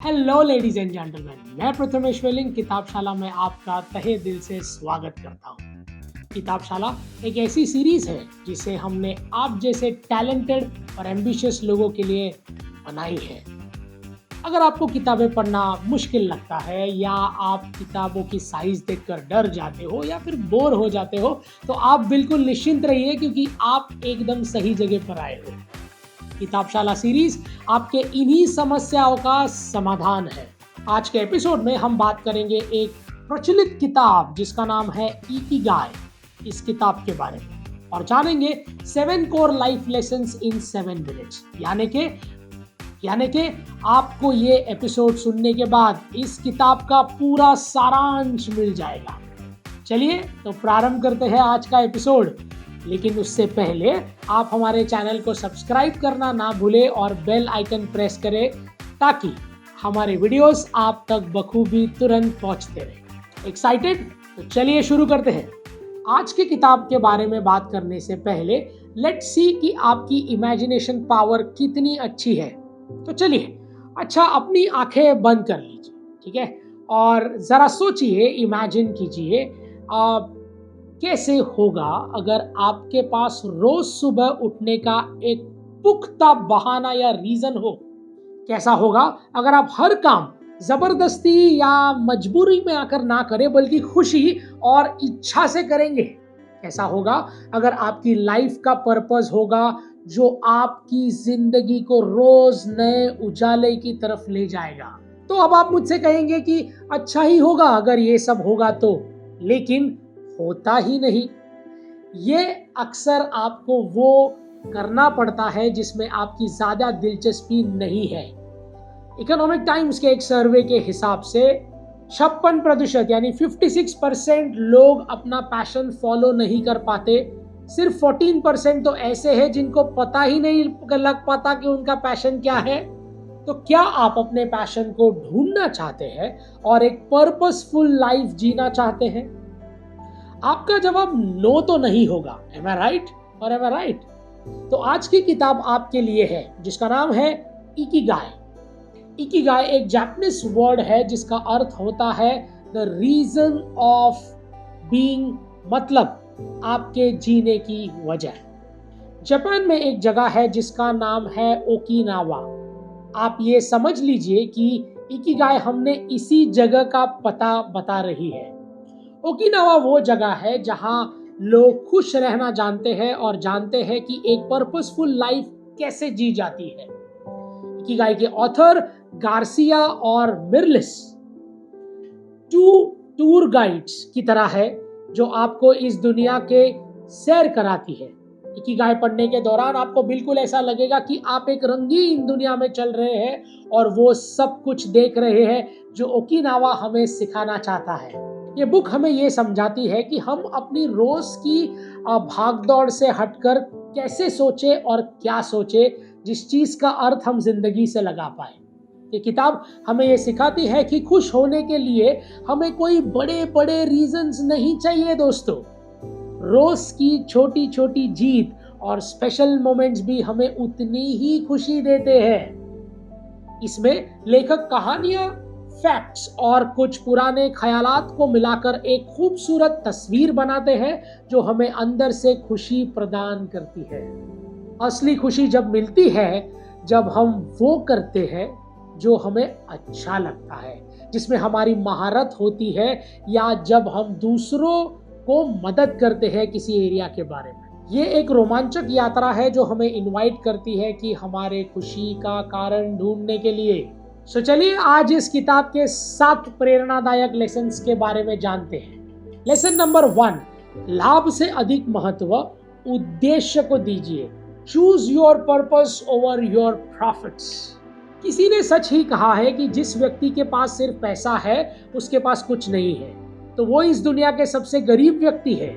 Hello ladies and gentleman, मैं प्रथमेश वेलिंग किताबशाला में आपका तहे दिल से स्वागत करता हूँ। किताबशाला एक ऐसी सीरीज है जिसे हमने आप जैसे टैलेंटेड और एम्बिशियस लोगों के लिए बनाई है। अगर आपको किताबें पढ़ना मुश्किल लगता है या आप किताबों की साइज देखकर डर जाते हो या फिर बोर हो जाते हो, तो आप बिल्कुल निश्चिंत रहिए क्योंकि आप एकदम सही जगह पर आए हो। किताबशाला सीरीज आपके इन्हीं समस्याओं का समाधान है। आज के एपिसोड में हम बात करेंगे एक प्रचलित किताब जिसका नाम है इकिगाई, इस किताब के बारे में, और जानेंगे 7 कोर लाइफ लेसन्स इन 7 मिनट्स। यानी कि आपको ये एपिसोड सुनने के बाद इस किताब का पूरा सारांश मिल जाएगा। चलिए तो प्रारंभ करते हैं आज का एपिसोड, लेकिन उससे पहले आप हमारे चैनल को सब्सक्राइब करना ना भूलें और बेल आइकन प्रेस करें ताकि हमारे वीडियोस आप तक बखूबी तुरंत पहुंचते रहें। एक्साइटेड? तो चलिए शुरू करते हैं। आज की किताब के बारे में बात करने से पहले लेट्स सी कि आपकी इमेजिनेशन पावर कितनी अच्छी है। तो चलिए, अच्छा, अपनी आंखें बंद कर लीजिए, ठीक है, और जरा सोचिए, इमेजिन कीजिए कैसे होगा अगर आपके पास रोज सुबह उठने का एक पुख्ता बहाना या रीजन हो। कैसा होगा अगर आप हर काम जबरदस्ती या मजबूरी में आकर ना करें बल्कि खुशी और इच्छा से करेंगे। कैसा होगा अगर आपकी लाइफ का पर्पस होगा जो आपकी जिंदगी को रोज नए उजाले की तरफ ले जाएगा। तो अब आप मुझसे कहेंगे कि अच्छा ही होगा अगर ये सब होगा तो, लेकिन होता ही नहीं। ये अक्सर आपको वो करना पड़ता है जिसमें आपकी ज्यादा दिलचस्पी नहीं है। इकोनॉमिक टाइम्स के एक सर्वे के हिसाब से 56% यानी 56% लोग अपना पैशन फॉलो नहीं कर पाते। सिर्फ 14% तो ऐसे हैं जिनको पता ही नहीं लग पाता कि उनका पैशन क्या है। तो क्या आप अपने पैशन को ढूंढना चाहते हैं और एक पर्पसफुल लाइफ जीना चाहते हैं? आपका जवाब नो तो नहीं होगा। एम आई राइट और एम आई राइट? तो आज की किताब आपके लिए है जिसका नाम है इकिगाई। इकिगाई एक जापानीज वर्ड है जिसका अर्थ होता है द रीजन ऑफ बीइंग, मतलब आपके जीने की वजह। जापान में एक जगह है जिसका नाम है ओकिनावा। आप ये समझ लीजिए कि इकिगाई हमने इसी जगह का पता बता रही है। ओकिनावा वो जगह है जहां लोग खुश रहना जानते हैं और जानते हैं कि एक पर्पसफुल लाइफ कैसे जी जाती है। इकिगाई के ऑथर गार्सिया और मिर्लिस टूर गाइड्स की तरह है जो आपको इस दुनिया के सैर कराती है। इकिगाई पढ़ने के दौरान आपको बिल्कुल ऐसा लगेगा कि आप एक रंगीन दुनिया में चल रहे हैं और वो सब कुछ देख रहे हैं जो ओकिनावा हमें सिखाना चाहता है। ये बुक हमें ये समझाती है कि हम अपनी रोज की भागदौड़ से हटकर कैसे सोचे और क्या सोचे जिस चीज का अर्थ हम जिंदगी से लगा पाए। ये किताब हमें ये सिखाती है कि खुश होने के लिए हमें कोई बड़े बड़े रीजंस नहीं चाहिए दोस्तों। रोज की छोटी छोटी जीत और स्पेशल मोमेंट्स भी हमें उतनी ही खुशी देते हैं। इसमें लेखक कहानियां, फैक्ट्स और कुछ पुराने ख्यालात को मिलाकर एक खूबसूरत तस्वीर बनाते हैं जो हमें अंदर से खुशी प्रदान करती है। असली खुशी जब मिलती है जब हम वो करते हैं जो हमें अच्छा लगता है, जिसमें हमारी महारत होती है, या जब हम दूसरों को मदद करते हैं किसी एरिया के बारे में। ये एक रोमांचक यात्रा है जो हमें इनवाइट करती है कि हमारे खुशी का कारण ढूंढने के लिए। सो चलिए आज इस किताब के 7 प्रेरणादायक लेसन्स के बारे में जानते हैं। लेसन नंबर 1, लाभ से अधिक महत्व उद्देश्य को दीजिए। Choose your purpose over your profits. किसी ने सच ही कहा है कि जिस व्यक्ति के पास सिर्फ पैसा है उसके पास कुछ नहीं है, तो वो इस दुनिया के सबसे गरीब व्यक्ति है।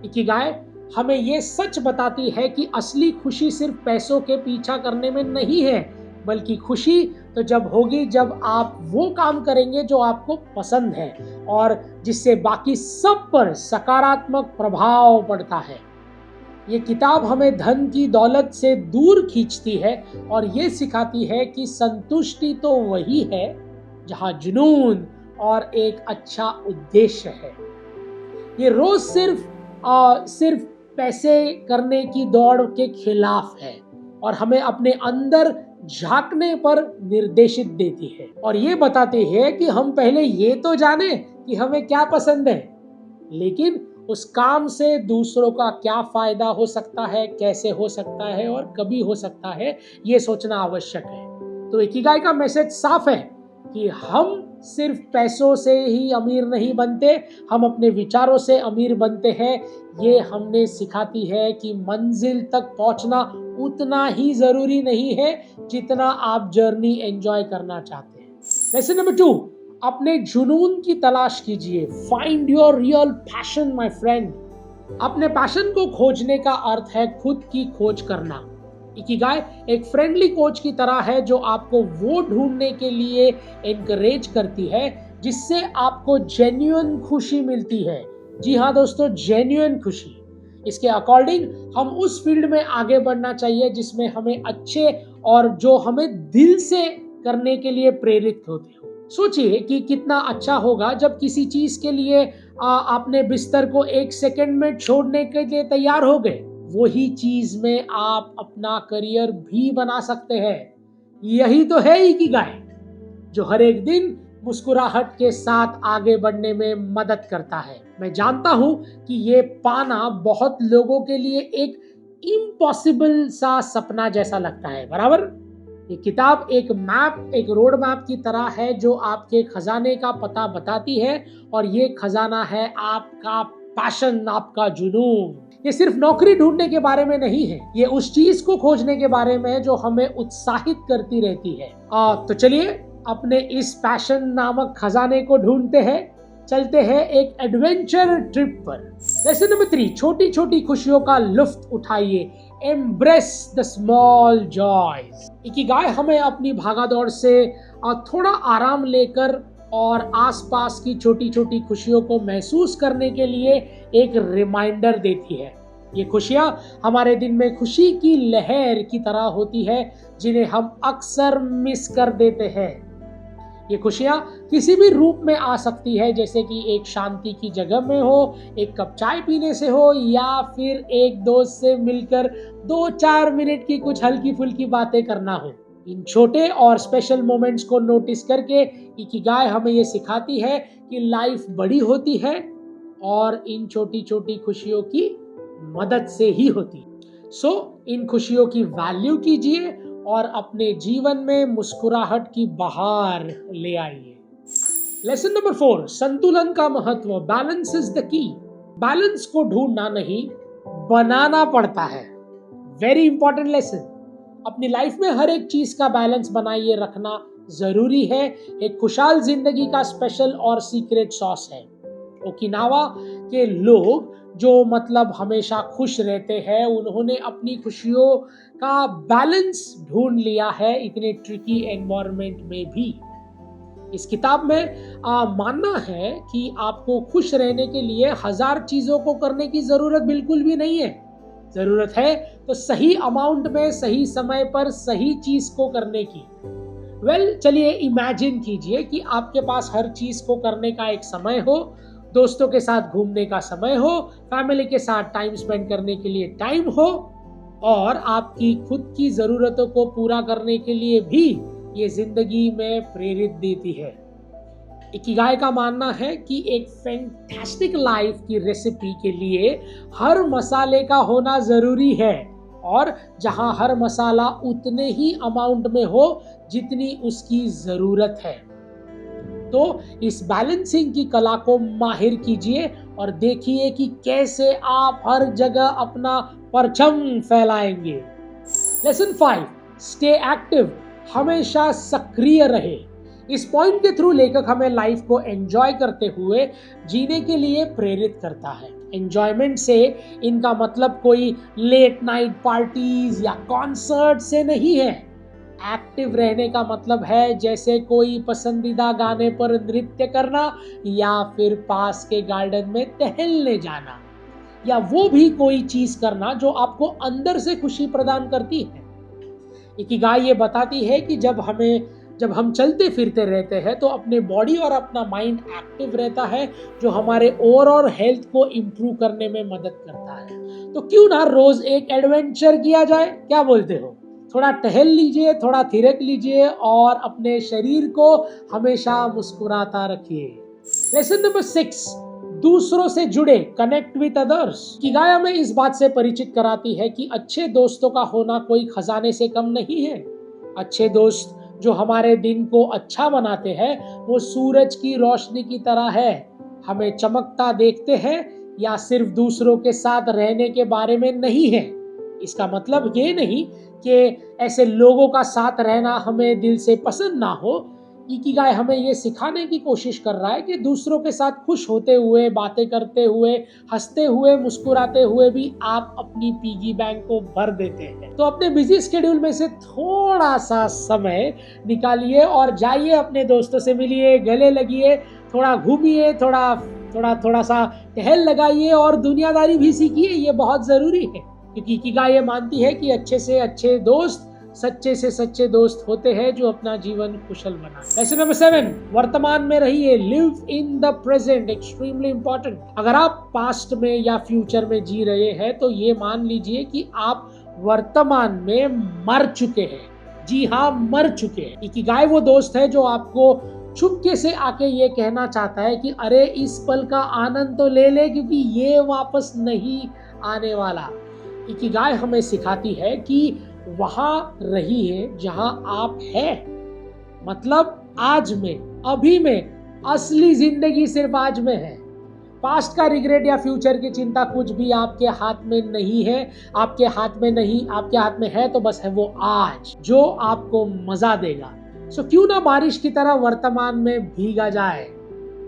इकिगाई हमें ये सच बताती है कि असली खुशी सिर्फ पैसों के पीछा करने में नहीं है, बल्कि खुशी तो जब होगी जब आप वो काम करेंगे जो आपको पसंद है और जिससे बाकी सब पर सकारात्मक प्रभाव पड़ता है। ये किताब हमें धन की दौलत से दूर खींचती है और ये सिखाती है कि संतुष्टि तो वही है जहां जुनून और एक अच्छा उद्देश्य है। ये रोज सिर्फ पैसे करने की दौड़ के खिलाफ है और हमें अपने अंदर झांकने पर निर्देशित देती है और ये बताती है कि हम पहले ये तो जाने कि हमें क्या पसंद है, लेकिन उस काम से दूसरों का क्या फायदा हो सकता है, कैसे हो सकता है और कभी हो सकता है, ये सोचना आवश्यक है। तो इकिगाई का मैसेज साफ है कि हम सिर्फ पैसों से ही अमीर नहीं बनते, हम अपने विचारों से अमीर बनते हैं। ये हमने सिखाती है कि मंजिल तक पहुंचना उतना ही जरूरी नहीं है जितना आप जर्नी एंजॉय करना चाहते हैं। लेसन नंबर 2, अपने जुनून की तलाश कीजिए। Find your real passion my friend. अपने पैशन को खोजने का अर्थ है खुद की खोज करना। इकिगाई एक फ्रेंडली कोच की तरह है जो आपको वो ढूंढने के लिए एनकरेज करती है जिससे आपको जेन्युइन खुशी मिलती है। जी हाँ दोस्तों, जेन्युइन खुशी। इसके अकॉर्डिंग हम उस फील्ड में आगे बढ़ना चाहिए जिसमें हमें अच्छे और जो हमें दिल से करने के लिए प्रेरित होते हो। सोचिए कि कितना अच्छा होगा जब किसी चीज के लिए आपने बिस्तर को 1 सेकंड में छोड़ने के लिए तैयार हो गए। वही चीज में आप अपना करियर भी बना सकते हैं। यही तो है इकिगाई, जो हर एक दिन मुस्कुराहट के साथ आगे बढ़ने में मदद करता है। मैं जानता हूं कि ये पाना बहुत लोगों के लिए एक इम्पॉसिबल सा सपना जैसा लगता है, बराबर। ये किताब एक रोड मैप की तरह है जो आपके खजाने का पता बताती है और ये खजाना है आपका पैशन, आपका जुनून। ये सिर्फ नौकरी ढूंढने के बारे में नहीं है, ये उस चीज को खोजने के बारे में है जो हमें उत्साहित करती रहती है। तो चलिए अपने इस पैशन नामक खजाने को ढूंढते हैं। चलते हैं एक एडवेंचर ट्रिप पर। लेसन नंबर 3, छोटी छोटी खुशियों का लुत्फ उठाइए। Embrace the small joys. Ikigai हमें अपनी भागादौड़ से थोड़ा आराम लेकर और आसपास की छोटी छोटी खुशियों को महसूस करने के लिए एक रिमाइंडर देती है। ये खुशियां हमारे दिन में खुशी की लहर की तरह होती है जिन्हें हम अक्सर मिस कर देते हैं। ये खुशियां किसी भी रूप में आ सकती है, जैसे कि एक शांति की जगह में हो, एक कप चाय पीने से हो, या फिर एक दोस्त से मिलकर 2-4 मिनट की कुछ हल्की फुल्की बातें करना हो। इन छोटे और स्पेशल मोमेंट्स को नोटिस करके इकिगाई हमें ये सिखाती है कि लाइफ बड़ी होती है और इन छोटी छोटी खुशियों की मदद से ही होती है। सो इन खुशियों की वैल्यू कीजिए और अपने जीवन में मुस्कुराहट की बहार ले आइए। लेसन नंबर 4, संतुलन का महत्व। Balance is the key. Balance को ढूंढना नहीं, बनाना पड़ता है। Very important lesson. अपनी लाइफ में हर एक चीज का बैलेंस बनाइए रखना जरूरी है। एक खुशहाल जिंदगी का स्पेशल और सीक्रेट सॉस है। ओकिनावा के लोग जो हमेशा खुश रहते हैं, उन्होंने अपनी खुशियों का बैलेंस ढूंढ लिया है इतने ट्रिकी एनवायरनमेंट में भी। इस किताब में मानना है कि आपको खुश रहने के लिए 1000 चीजों को करने की जरूरत बिल्कुल भी नहीं है। जरूरत है तो सही अमाउंट में, सही समय पर सही चीज को करने की। चलिए इमेजिन कीजिए कि आपके पास हर चीज को करने का एक समय हो। दोस्तों के साथ घूमने का समय हो, फैमिली के साथ टाइम स्पेंड करने के लिए टाइम हो, और आपकी खुद की जरूरतों को पूरा करने के लिए भी ये जिंदगी में प्रेरित देती है। इकिगाई का मानना है कि एक फैंटास्टिक लाइफ की रेसिपी के लिए हर मसाले का होना जरूरी है, और जहां हर मसाला उतने ही अमाउंट में हो जितनी उसकी जरूरत है। तो इस बैलेंसिंग की कला को माहिर कीजिए और देखिए कि कैसे आप हर जगह अपना परचम फैलाएंगे। Lesson 5, stay active. हमेशा सक्रिय रहे। इस पॉइंट के थ्रू लेखक हमें लाइफ को एंजॉय करते हुए जीने के लिए प्रेरित करता है। एंजॉयमेंट से इनका मतलब कोई लेट नाइट पार्टीज या कॉन्सर्ट से नहीं है। एक्टिव रहने का मतलब है जैसे कोई पसंदीदा गाने पर नृत्य करना या फिर पास के गार्डन में टहलने जाना। या वो भी कोई चीज करना जो आपको अंदर से खुशी प्रदान करती है। इकिगाई ये बताती है कि जब हम चलते फिरते रहते हैं तो अपने बॉडी और अपना माइंड एक्टिव रहता है, जो हमारे ओवरऑल हेल्थ को इम्प्रूव करने में मदद करता है। तो क्यों ना रोज एक एडवेंचर किया जाए, क्या बोलते हो? थोड़ा टहल लीजिए, थोड़ा थिरक लीजिए और अपने शरीर को हमेशा मुस्कुराता रखिए। लेसन नंबर 6, दूसरों से जुड़े, कनेक्ट विद अदर्स। इकिगाई हमें इस बात से परिचित कराती है कि अच्छे दोस्तों का होना कोई खजाने से कम नहीं है। अच्छे दोस्त जो हमारे दिन को अच्छा बनाते हैं, वो सूरज की रोशनी की तरह है। हमें चमकता देखते हैं या सिर्फ दूसरों के साथ रहने के बारे में नहीं है। इसका मतलब ये नहीं कि ऐसे लोगों का साथ रहना हमें दिल से पसंद ना हो। इकिगाई हमें ये सिखाने की कोशिश कर रहा है कि दूसरों के साथ खुश होते हुए, बातें करते हुए, हंसते हुए, मुस्कुराते हुए भी आप अपनी पिगी बैंक को भर देते हैं। तो अपने बिजी स्केड्यूल में से थोड़ा सा समय निकालिए और जाइए, अपने दोस्तों से मिलिए, गले लगिए, थोड़ा घूमिए, थोड़ा सा टहल लगाइए और दुनियादारी भी सीखिए। ये बहुत जरूरी है, क्योंकि इकिगाई ये मानती है कि अच्छे से अच्छे दोस्त सच्चे से सच्चे दोस्त होते हैं जो अपना जीवन कुशल बनाते। लेसन नंबर 7, वर्तमान में रहिए, live in the present, extremely important. अगर आप पास्ट में या फ्यूचर में जी रहे हैं तो ये मान लीजिए कि आप वर्तमान में मर चुके हैं। जी हाँ, मर चुके हैं। इकिगाई वो दोस्त है जो आपको चुपके से आके ये कहना चाहता है कि अरे इस पल का आनंद तो ले ले, क्योंकि ये वापस नहीं आने वाला। इकिगाई हमें सिखाती है कि वहां रहिए जहां आप हैं, मतलब आज में, अभी में। असली जिंदगी सिर्फ आज में है। पास्ट का रिग्रेट या फ्यूचर की चिंता कुछ भी आपके हाथ में नहीं है। आपके हाथ में है तो बस है वो आज, जो आपको मजा देगा। सो क्यों ना बारिश की तरह वर्तमान में भीगा जाए।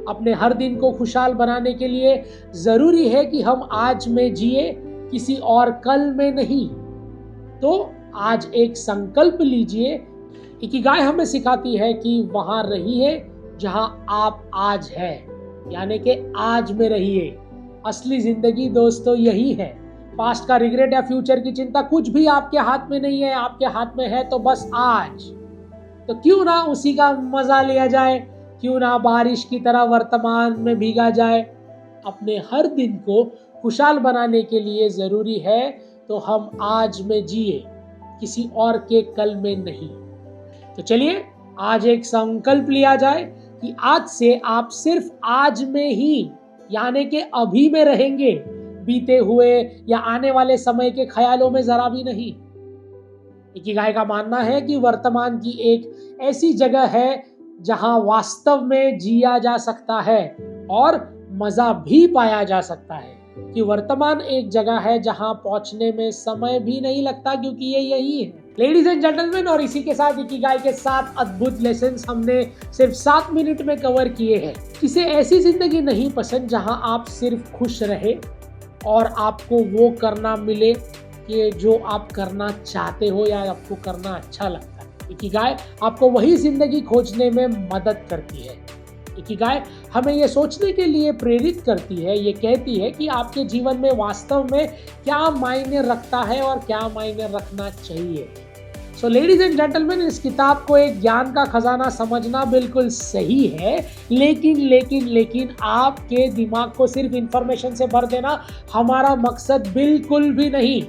अपने हर दिन को खुशहाल बनाने के लिए जरूरी है कि हम आज में जिए, किसी और कल में नहीं। तो आज एक संकल्प लीजिए। इकिगाई हमें सिखाती है कि वहां रहिए जहां आप आज है, यानी कि आज में रहिए। असली जिंदगी दोस्तों यही है। पास्ट का रिग्रेट या फ्यूचर की चिंता कुछ भी आपके हाथ में नहीं है। आपके हाथ में है तो बस आज। तो क्यों ना उसी का मजा लिया जाए, क्यों ना बारिश की तरह वर्तमान में भीगा जाए। अपने हर दिन को खुशहाल बनाने के लिए जरूरी है तो हम आज में जिए, किसी और के कल में नहीं। तो चलिए आज एक संकल्प लिया जाए कि आज से आप सिर्फ आज में ही, यानी कि अभी में रहेंगे, बीते हुए या आने वाले समय के ख्यालों में जरा भी नहीं। इकिगाई का मानना है कि वर्तमान की एक ऐसी जगह है जहां वास्तव में जिया जा सकता है और मजा भी पाया जा सकता है। कि वर्तमान एक जगह है जहां पहुंचने में समय भी नहीं लगता, क्योंकि ये यही है। लेडीज एंड जेंटलमैन, और इसी के साथ इकिगाई के 7 अद्भुत लेसन्स हमने सिर्फ 7 मिनट में कवर किए हैं। किसे ऐसी जिंदगी नहीं पसंद जहां आप सिर्फ खुश रहे और आपको वो करना मिले कि जो आप करना चाहते हो या आपको करना अच्छा लगता है। इकिगाई आपको वही जिंदगी खोजने में मदद करती है। इकिगाई हमें ये सोचने के लिए प्रेरित करती है, ये कहती है कि आपके जीवन में वास्तव में क्या मायने रखता है और क्या मायने रखना चाहिए। सो लेडीज एंड जेंटलमैन, इस किताब को एक ज्ञान का खजाना समझना बिल्कुल सही है, लेकिन आपके दिमाग को सिर्फ इंफॉर्मेशन से भर देना हमारा मकसद बिल्कुल भी नहीं,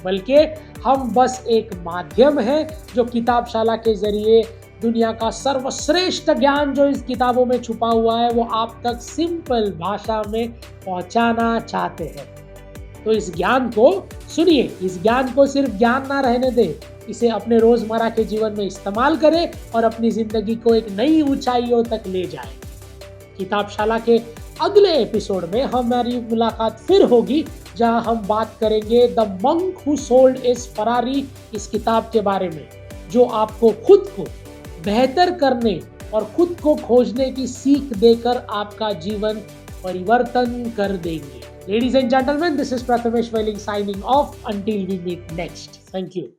बल्कि हम बस एक माध्यम है जो किताबशाला के जरिए दुनिया का सर्वश्रेष्ठ ज्ञान जो इस किताबों में छुपा हुआ है वो आप तक सिंपल भाषा में पहुंचाना चाहते हैं। तो इस ज्ञान को सुनिए, इस ज्ञान को सिर्फ ज्ञान ना रहने दें, इसे अपने रोजमर्रा के जीवन में इस्तेमाल करें और अपनी जिंदगी को एक नई ऊंचाइयों तक ले जाएं। किताबशाला के अगले एपिसोड में हमारी मुलाकात फिर होगी, जहां हम बात करेंगे the monk who sold his Ferrari, इस किताब के बारे में, जो आपको खुद को बेहतर करने और खुद को खोजने की सीख देकर आपका जीवन परिवर्तन कर देंगे। Ladies and gentlemen, this is Prathamesh Welling signing off until we meet next. Thank you.